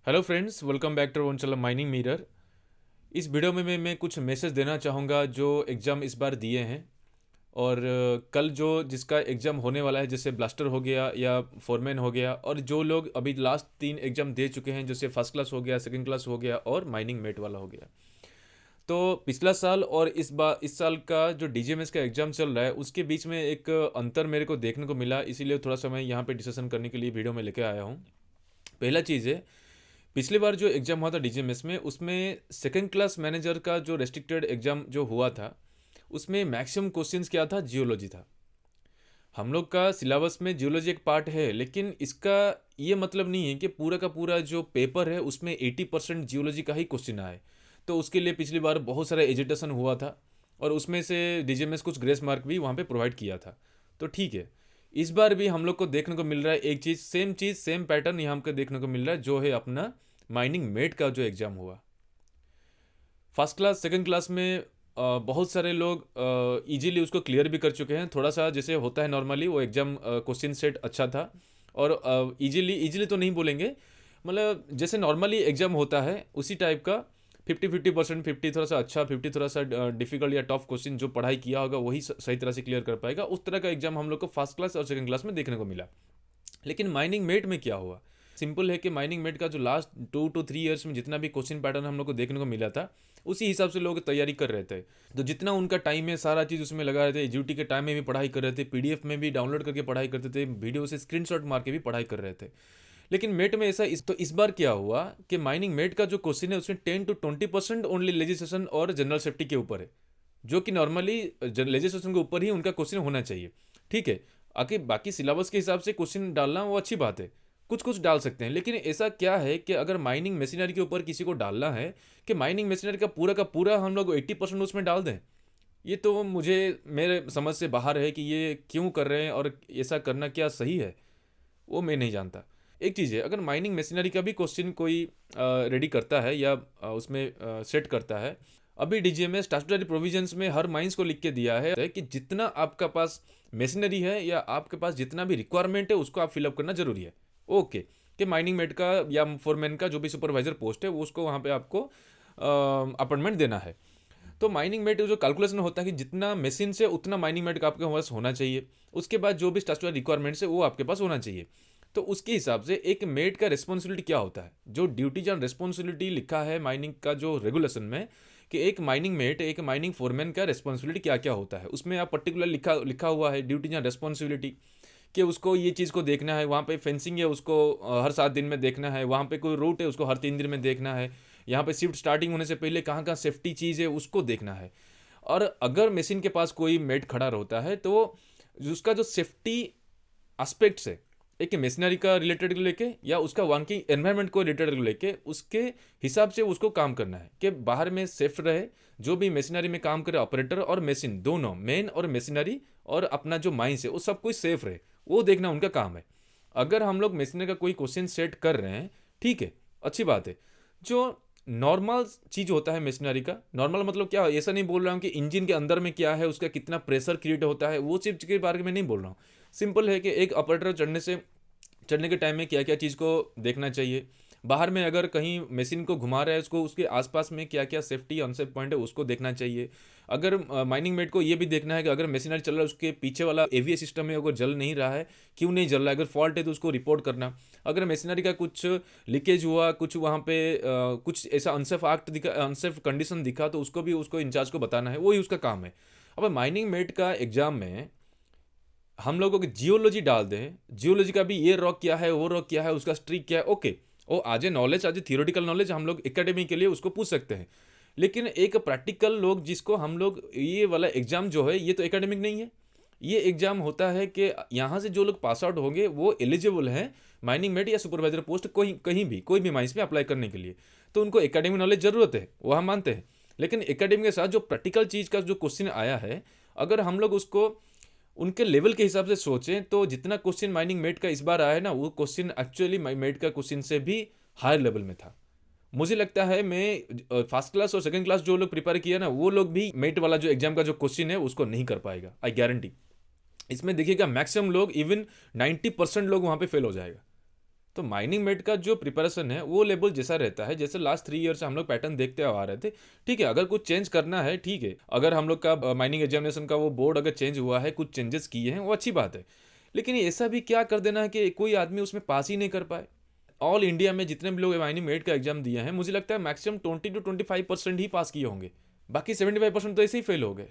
Hello friends, welcome back to चलो mining mirror. इस video में मैं कुछ मैसेज देना चाहूँगा जो एग्ज़ाम इस बार दिए हैं और कल जो जिसका एग्ज़ाम होने वाला है, जैसे ब्लास्टर हो गया या फोरमैन हो गया, और जो लोग अभी लास्ट 3 एग्ज़ाम दे चुके हैं, जैसे फर्स्ट क्लास हो गया, सेकंड क्लास हो गया और माइनिंग मेट वाला हो गया। तो पिछला साल और इस साल का जो डीजीएमएस का एग्ज़ाम चल रहा है, उसके बीच में एक अंतर मेरे को देखने को मिला, इसीलिए थोड़ा सा मैं यहाँ पे डिस्कशन करने के लिए वीडियो में लेके आया हूँ। पहला चीज़ है, पिछली बार जो एग्ज़ाम हुआ था डीजीएमएस में, उसमें सेकंड क्लास मैनेजर का जो रेस्ट्रिक्टेड एग्ज़ाम जो हुआ था, उसमें मैक्सिमम क्वेश्चंस क्या था, जियोलॉजी था। हम लोग का सिलेबस में जियोलॉजी एक पार्ट है, लेकिन इसका ये मतलब नहीं है कि पूरा का पूरा जो पेपर है उसमें 80% जियोलॉजी का ही क्वेश्चन आए। तो उसके लिए पिछली बार बहुत सारा एजिटेशन हुआ था और उसमें से डीजीएमएस कुछ ग्रेस मार्क भी वहाँ पे प्रोवाइड किया था। तो ठीक है, इस बार भी हम लोग को देखने को मिल रहा है एक चीज़ सेम पैटर्न यहाँ हमको देखने को मिल रहा है, जो है अपना माइनिंग मेट का जो एग्ज़ाम हुआ। फर्स्ट क्लास सेकंड क्लास में बहुत सारे लोग इजीली उसको क्लियर भी कर चुके हैं। थोड़ा सा जैसे होता है नॉर्मली, वो एग्ज़ाम क्वेश्चन सेट अच्छा था और इजीली इजीली तो नहीं बोलेंगे, मतलब जैसे नॉर्मली एग्ज़ाम होता है उसी टाइप का 50-50%, 50 थोड़ा सा अच्छा, 50 थोड़ा सा डिफिकल्ट या टफ क्वेश्चन, जो पढ़ाई किया होगा वही सही तरह से क्लियर कर पाएगा। उस तरह का एग्ज़ाम हम लोग को फर्स्ट क्लास और सेकंड क्लास में देखने को मिला। लेकिन माइनिंग मेट में क्या हुआ, सिंपल है कि माइनिंग मेट का जो लास्ट 2 to 3 ईयर्स में जितना भी क्वेश्चन पैटर्न हम लोग को देखने को मिला था, उसी हिसाब से लोग तैयारी कर रहे थे। तो जितना उनका टाइम है सारा चीज़ उसमें लगा रहे थे, ड्यूटी के टाइम में भी पढ़ाई कर रहे थे, पीडीएफ में भी डाउनलोड करके पढ़ाई करते थे, वीडियो से स्क्रीनशॉट मार के भी पढ़ाई कर रहे थे। लेकिन मेट में ऐसा इस बार क्या हुआ कि माइनिंग मेट का जो क्वेश्चन है उसमें 10 to 20% ओनली लेजिस्लेशन और जनरल सेफ्टी के ऊपर है, जो कि नॉर्मली लेजिस्लेशन के ऊपर ही उनका क्वेश्चन होना चाहिए। ठीक है, आगे बाकी सिलेबस के हिसाब से क्वेश्चन डालना वो अच्छी बात है, कुछ कुछ डाल सकते हैं। लेकिन ऐसा क्या है कि अगर माइनिंग मशीनरी के ऊपर किसी को डालना है कि माइनिंग मशीनरी का पूरा हम लोग 80% उसमें डाल दें, ये तो मुझे मेरे समझ से बाहर है कि ये क्यों कर रहे हैं और ऐसा करना क्या सही है, वो मैं नहीं जानता। एक चीज़ है, अगर माइनिंग मशीनरी का भी क्वेश्चन कोई रेडी करता है या उसमें सेट करता है, अभी डीजीएमएस स्टैट्यूटरी प्रोविजंस में हर माइंस को लिख के दिया है कि जितना आपका पास मशीनरी है या आपके पास जितना भी रिक्वायरमेंट है उसको आप फिलअप करना जरूरी है। ओके, कि माइनिंग मेट का या फोरमैन का जो भी सुपरवाइजर पोस्ट है वो उसको वहाँ पे आपको अपॉइंटमेंट देना है। तो माइनिंग मेट जो कैलकुलेशन होता है कि जितना मशीन से उतना माइनिंग मेट का आपके पास होना चाहिए, उसके बाद जो भी स्टैट्यूटरी रिक्वायरमेंट्स है वो आपके पास होना चाहिए। तो उसके हिसाब से एक मेट का रिस्पॉन्सिबिलिटी क्या होता है, जो ड्यूटीज एंड रिस्पॉन्सिबिलिटी लिखा है माइनिंग का जो रेगुलेशन में, कि एक माइनिंग मेट एक माइनिंग फोरमैन का रिस्पॉन्सिबिलिटी क्या क्या होता है, उसमें आप पर्टिकुलर लिखा लिखा हुआ है ड्यूटीज एंड रिस्पॉन्सिबिलिटी, कि उसको ये चीज़ को देखना है, वहाँ पे फेंसिंग है उसको हर 7 दिन में देखना है, वहाँ पे कोई रूट है उसको हर 3 दिन में देखना है, यहाँ पे शिफ्ट स्टार्टिंग होने से पहले कहाँ कहाँ सेफ्टी चीज़ है उसको देखना है। और अगर मशीन के पास कोई मेट खड़ा होता है तो उसका जो सेफ्टी एस्पेक्ट्स है, एक मशीनरी का रिलेटेड लेके या उसका वर्किंग एनवायरनमेंट को रिलेटेड लेके, उसके हिसाब से उसको काम करना है कि बाहर में सेफ रहे, जो भी मशीनरी में काम करे ऑपरेटर और मशीन दोनों, मेन और मशीनरी और अपना जो माइंस है वो सब कुछ सेफ रहे, वो देखना उनका काम है। अगर हम लोग मशीनरी का कोई क्वेश्चन सेट कर रहे हैं, ठीक है, अच्छी बात है। जो नॉर्मल चीज़ होता है मशीनरी का, नॉर्मल मतलब क्या, ऐसा नहीं बोल रहा हूँ कि इंजन के अंदर में क्या है, उसका कितना प्रेशर क्रिएट होता है, वो चीज़ के बारे में नहीं बोल रहा हूँ। सिंपल है कि एक ऑपरेटर चढ़ने के टाइम में क्या क्या चीज़ को देखना चाहिए, बाहर में अगर कहीं मशीन को घुमा रहा है उसको उसके आसपास में क्या क्या सेफ्टी अनसेफ पॉइंट है उसको देखना चाहिए। अगर माइनिंग मेट को ये भी देखना है कि अगर मशीनरी चल रहा है उसके पीछे वाला एवीए सिस्टम है अगर जल नहीं रहा है, क्यों नहीं जल रहा है, अगर फॉल्ट है तो उसको रिपोर्ट करना। अगर मशीनरी का कुछ लीकेज हुआ, कुछ वहाँ पे कुछ ऐसा अनसेफ एक्ट दिखा, अनसेफ कंडीशन दिखा, तो उसको भी उसको इंचार्ज को बताना है, वही उसका काम है। अब माइनिंग मेट का एग्जाम में हम लोगों को जियोलॉजी डाल दें, जियोलॉजी का भी ये रॉक क्या है, वो रॉक क्या है, उसका स्ट्रिक क्या है, ओके, वो आज नॉलेज, आज थियोरेटिकल नॉलेज हम लोग एकेडमी के लिए उसको पूछ सकते हैं। लेकिन एक प्रैक्टिकल लोग जिसको हम लोग, ये वाला एग्जाम जो है ये तो एकेडमिक नहीं है, ये एग्जाम होता है कि यहाँ से जो लोग पास आउट होंगे वो एलिजिबल हैं माइनिंग मेट या सुपरवाइजर पोस्ट कोई कहीं भी कोई भी माइंस में अप्लाई करने के लिए। तो उनको एकेडमिक नॉलेज ज़रूरत है, वो हम मानते हैं। लेकिन एकेडमिक के साथ जो प्रैक्टिकल चीज़ का जो क्वेश्चन आया है, अगर हम लोग उसको उनके लेवल के हिसाब से सोचें तो जितना क्वेश्चन माइनिंग मेट का इस बार आया है ना, वो क्वेश्चन एक्चुअली मेट का क्वेश्चन से भी हायर लेवल में था। मुझे लगता है मैं फर्स्ट क्लास और सेकंड क्लास जो लोग प्रिपेयर किया ना, वो लोग भी मेट वाला जो एग्जाम का जो क्वेश्चन है उसको नहीं कर पाएगा, आई गारंटी। इसमें देखिएगा मैक्सिमम लोग, इवन 90% लोग वहाँ पे फेल हो जाएगा। तो माइनिंग मेट का जो प्रिपरेशन है वो लेवल जैसा रहता है जैसे लास्ट 3 ईयर से हम लोग पैटर्न देखते आ रहे थे। ठीक है, अगर कुछ चेंज करना है ठीक है, अगर हम लोग का माइनिंग एग्जामिनेशन का वो बोर्ड अगर चेंज हुआ है, कुछ चेंजेस किए हैं, वो अच्छी बात है। लेकिन ऐसा भी क्या कर देना है कि कोई आदमी उसमें पास ही नहीं कर पाए। ऑल इंडिया में जितने भी लोग माइनिंग मेट का एग्जाम दिए हैं, मुझे लगता है मैक्सिमम 20 to 25% ही पास किए होंगे, बाकी 75% तो ऐसे ही फेल हो गए।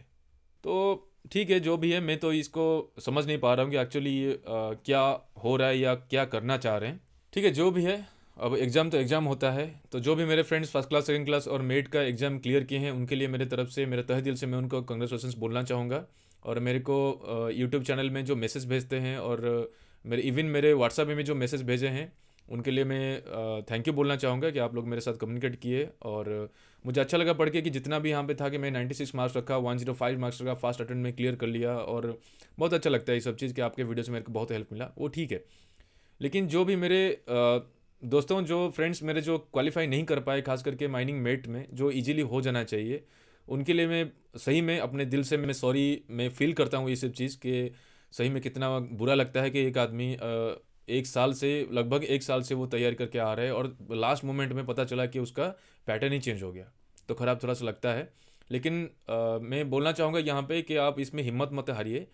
तो ठीक है, जो भी है, मैं तो इसको समझ नहीं पा रहा हूँ कि एक्चुअली ये क्या हो रहा है या क्या करना चाह रहे हैं। ठीक है, जो भी है, अब एग्ज़ाम तो एग्ज़ाम होता है। तो जो भी मेरे friends first class second class और मेट का एग्ज़ाम क्लियर किए हैं, उनके लिए मेरे तरफ से, मेरे तहे दिल से मैं उनको कंग्रेचुलेशंस बोलना चाहूँगा। और मेरे को यूट्यूब चैनल में जो मैसेज भेजते हैं और मेरे व्हाट्सएप में भी जो मैसेज भेजे हैं, उनके लिए मैं थैंक यू बोलना चाहूँगा कि आप लोग मेरे साथ कम्युनिकेट किए। और मुझे अच्छा लगा पढ़ के कि जितना भी यहाँ पे था कि मैं 96 मार्क्स रखा, 105 मार्क्स रखा, फर्स्ट अटेम्प्ट में क्लियर कर लिया। और बहुत अच्छा लगता है ये सब चीज़ कि आपके वीडियो से मेरे को बहुत हेल्प मिला, वो ठीक है। लेकिन जो भी मेरे दोस्तों, जो फ्रेंड्स मेरे जो क्वालिफाई नहीं कर पाए, खास करके माइनिंग मेट में जो इजीली हो जाना चाहिए, उनके लिए मैं सही में अपने दिल से मैं सॉरी मैं फील करता हूँ ये सब चीज़ कि सही में कितना बुरा लगता है कि एक आदमी एक साल से, लगभग एक साल से वो तैयारी करके आ रहा है और लास्ट मोमेंट में पता चला कि उसका पैटर्न ही चेंज हो गया। तो ख़राब थोड़ा सा लगता है। लेकिन मैं बोलना चाहूँगा यहाँ पे कि आप इसमें हिम्मत मत हारिए,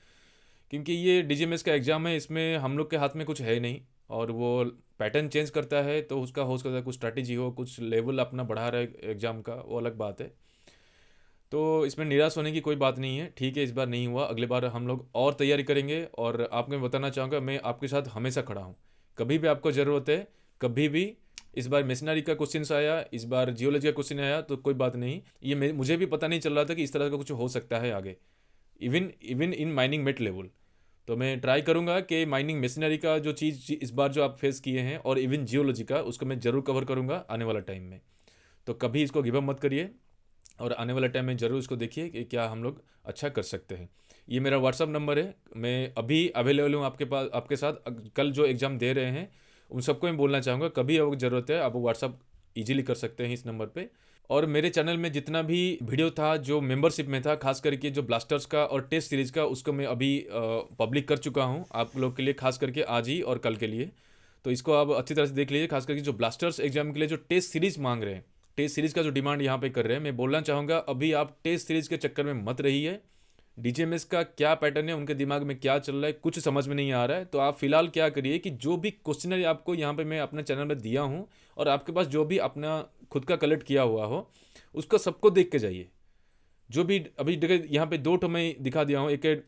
क्योंकि ये डीजीएमएस का एग्ज़ाम है, इसमें हम लोग के हाथ में कुछ है नहीं। और वो पैटर्न चेंज करता है तो उसका हो सकता है कुछ स्ट्रैटेजी हो, कुछ लेवल अपना बढ़ा रहा है एग्ज़ाम का, वो अलग बात है। तो इसमें निराश होने की कोई बात नहीं है। ठीक है, इस बार नहीं हुआ, अगले बार हम लोग और तैयारी करेंगे। और आपको मैं बताना चाहूँगा, मैं आपके साथ हमेशा खड़ा हूँ, कभी भी आपको ज़रूरत है, कभी भी। इस बार मशीनरी का क्वेश्चन आया, इस बार जियोलॉजी का क्वेश्चन आया, तो कोई बात नहीं, ये मुझे भी पता नहीं चल रहा था कि इस तरह का कुछ हो सकता है आगे, even even in mining met level. तो मैं ट्राई करूँगा कि माइनिंग मशीनरी का जो चीज़ इस बार जो आप फेस किए हैं और इवन जियोलॉजी का, उसको मैं ज़रूर कवर करूँगा आने वाला टाइम में। तो कभी इसको गिव अप मत करिए और आने वाले टाइम में ज़रूर इसको देखिए कि क्या हम लोग अच्छा कर सकते हैं। ये मेरा व्हाट्सअप नंबर है, मैं अभी अवेलेबल हूँ आपके पास, आपके साथ। कल जो एग्ज़ाम दे रहे हैं उन सबको मैं बोलना चाहूँगा, कभी आपको ज़रूरत है आप व्हाट्सअप ईजिली कर सकते हैं इस नंबर पे। और मेरे चैनल में जितना भी वीडियो था जो मेंबरशिप में था, खास करके जो ब्लास्टर्स का और टेस्ट सीरीज़ का, उसको मैं अभी पब्लिक कर चुका हूँ आप लोग के लिए, खास करके आज ही और कल के लिए। तो इसको आप अच्छी तरह से देख लीजिए, खास करके जो ब्लास्टर्स एग्जाम के लिए जो टेस्ट सीरीज़ मांग रहे हैं, टेस्ट सीरीज़ का जो डिमांड यहाँ पे कर रहे हैं, मैं बोलना चाहूँगा अभी आप टेस्ट सीरीज़ के चक्कर में मत रहिए। डीजीएमएस का क्या पैटर्न है, उनके दिमाग में क्या चल रहा है, कुछ समझ में नहीं आ रहा है। तो आप फिलहाल क्या करिए कि जो भी क्वेश्चनरी आपको यहाँ पे मैं अपने चैनल में दिया हूँ, और आपके पास जो भी अपना खुद का कलेक्ट किया हुआ हो, उसको सबको देख के जाइए। जो भी अभी देखिए यहाँ पे दो ठो मैं दिखा दिया हूँ, एक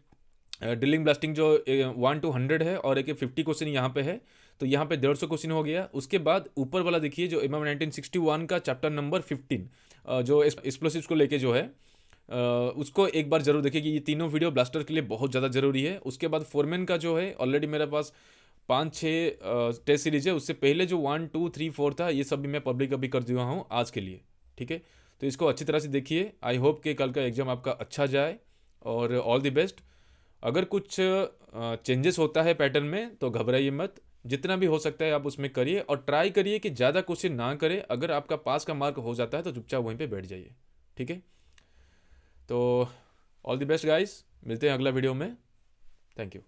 ड्रिलिंग ब्लास्टिंग जो 1 to 100 है, और एक 50 क्वेश्चन यहाँ पे है। तो यहाँ पे 150 क्वेश्चन हो गया। उसके बाद ऊपर वाला देखिए जो एमएम 1961 का चैप्टर नंबर 15 जो एक्सप्लोसिव्स को लेके जो है, उसको एक बार जरूर देखिए कि ये तीनों वीडियो ब्लास्टर के लिए बहुत ज़्यादा ज़रूरी है। उसके बाद फोरमैन का जो है, ऑलरेडी मेरे पास 5-6 टेस्ट सीरीज है, उससे पहले जो 1 2 3 4 था, ये सब भी मैं पब्लिक अभी कर दिया हूँ आज के लिए। ठीक है, तो इसको अच्छी तरह से देखिए। आई होप कि कल का एग्ज़ाम आपका अच्छा जाए, और ऑल द बेस्ट। अगर कुछ चेंजेस होता है पैटर्न में तो घबराइए मत, जितना भी हो सकता है आप उसमें करिए, और ट्राई करिए कि ज़्यादा क्वेश्चन ना करें। अगर आपका पास का मार्क हो जाता है तो चुपचाप वहीं पे बैठ जाइए। ठीक है, तो ऑल द बेस्ट गाइस, मिलते हैं अगला वीडियो में। Thank you.